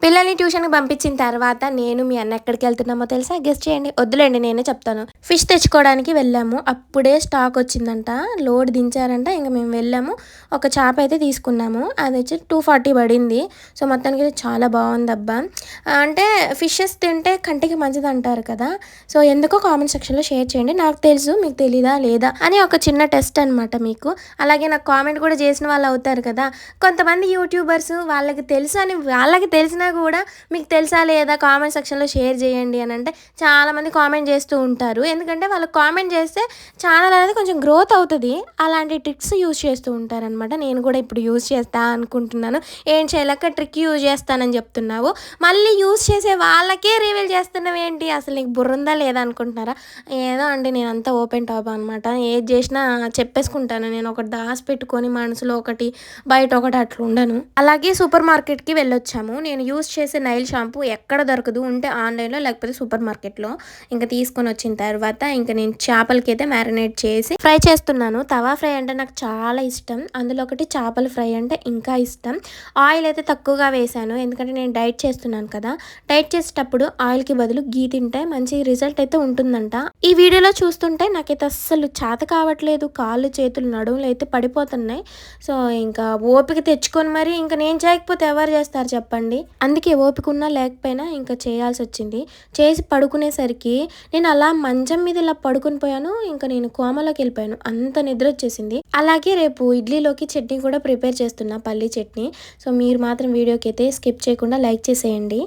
పిల్లల్ని ట్యూషన్‌కి పంపించిన తర్వాత నేను, మీ అన్న ఎక్కడికెళ్తున్నామో తెలుసా? గెస్ చేయండి. వద్దులేండి నేనే చెప్తాను. ఫిష్ తెచ్చుకోవడానికి వెళ్ళాము. అప్పుడే స్టాక్ వచ్చిందంట. లోడ్ దించారంట. ఇంక మేము వెళ్ళాము. ఒక చేప అయితే తీసుకున్నాము. అదొచ్చి 240 పడింది. సో, మొత్తానికి చాలా బావుందబ్బా! అంటే ఫిషెస్ తింటే కంటికి మంచిదంటారు కదా! సో, ఎందుకో కామెంట్ సెక్షన్‌లో షేర్ చేయండి. నాకు తెలుసు మీకు తెలీదా? లేదా? అని ఒక చిన్న టెస్ట్ అనమాట మీకు. అలాగే నాకు కామెంట్ కూడా చేసిన వాళ్ళు అవుతారు కదా! కొంతమంది యూట్యూబర్స్ వాళ్ళకి తెలుసు అని వాళ్ళకి తెలిసినా కూడా మీకు తెలుసా లేదా కామెంట్ సెక్షన్‌లో షేర్ చేయండి అని అంటే చాలామంది కామెంట్ చేస్తూ ఉంటారు. ఎందుకంటే వాళ్ళు కామెంట్ చేస్తే ఛానల్ అనేది కొంచెం గ్రోత్ అవుతది. అలాంటి ట్రిక్స్ యూజ్ చేస్తూ ఉంటారనమాట. నేను కూడా ఇప్పుడు యూజ్ చేస్తా అనుకుంటున్నాను. ఏం చేయలేక ట్రిక్ యూజ్ చేస్తానని చెప్తున్నావు. మళ్ళీ యూజ్ చేసే వాళ్ళకే రివీల్ చేస్తున్నావేంటి? అసలు నీకు బుర్రుందా లేదా అనుకుంటున్నారా? ఏదో అండి నేనంతా ఓపెన్ టాప్ అనమాట. ఏది చేసినా చెప్పేసుకుంటాను. నేను ఒకటి దాసిపెట్టుకొని మనసులో ఒకటి బయట ఒకటి అట్లా ఉండను. అలాగే సూపర్ మార్కెట్‌కి వెళ్ళొచ్చాము. నేను యూజ్ చేసే నైల్ షాంపూ ఎక్కడ దొరకదు. ఉంటే ఆన్‌లైన్‌లో లేకపోతే సూపర్ మార్కెట్‌లో. ఇంక తీసుకొనొచ్చిన తర్వాత ఇంక నేను చేపలకైతే మ్యారినేట్ చేసి ఫ్రై చేస్తున్నాను. తవా ఫ్రై అంటే నాకు చాలా ఇష్టం. అందులో ఒకటి చేపల ఫ్రై అంటే ఇంకా ఇష్టం. ఆయిల్ అయితే తక్కువగా వేశాను. ఎందుకంటే నేను డైట్ చేస్తున్నాను కదా! డైట్ చేసేటప్పుడు ఆయిల్‌కి బదులు ఘీ తింటే మంచి రిజల్ట్ అయితే ఉంటుందంట. ఈ వీడియోలో చూస్తుంటే నాకైతే అస్సలు చేత కావట్లేదు. కాళ్ళు, చేతులు, నడుములు అయితే పడిపోతున్నాయి. సో, ఇంకా ఓపిక తెచ్చుకొని మరి ఇంక నేను చేయకపోతే ఎవరు చేస్తారు చెప్పండి. అందుకే ఓపిక ఉన్నా లేకపోయినా ఇంకా చేయాల్సొచ్చింది. చేసి పడుకునేసరికి నేను అలా మంచం మీద ఇలా పడుకొని పోయాను. ఇంక నేను కోమాలోకి వెళ్ళిపోయాను. అంత నిద్ర వచ్చేసింది. అలాగే రేపు ఇడ్లీలోకి చట్నీ కూడా ప్రిపేర్ చేస్తున్నా పల్లీ చట్నీ. సో, మీరు మాత్రం వీడియోకి అయితే స్కిప్ చేయకుండా లైక్ చేసేయండి.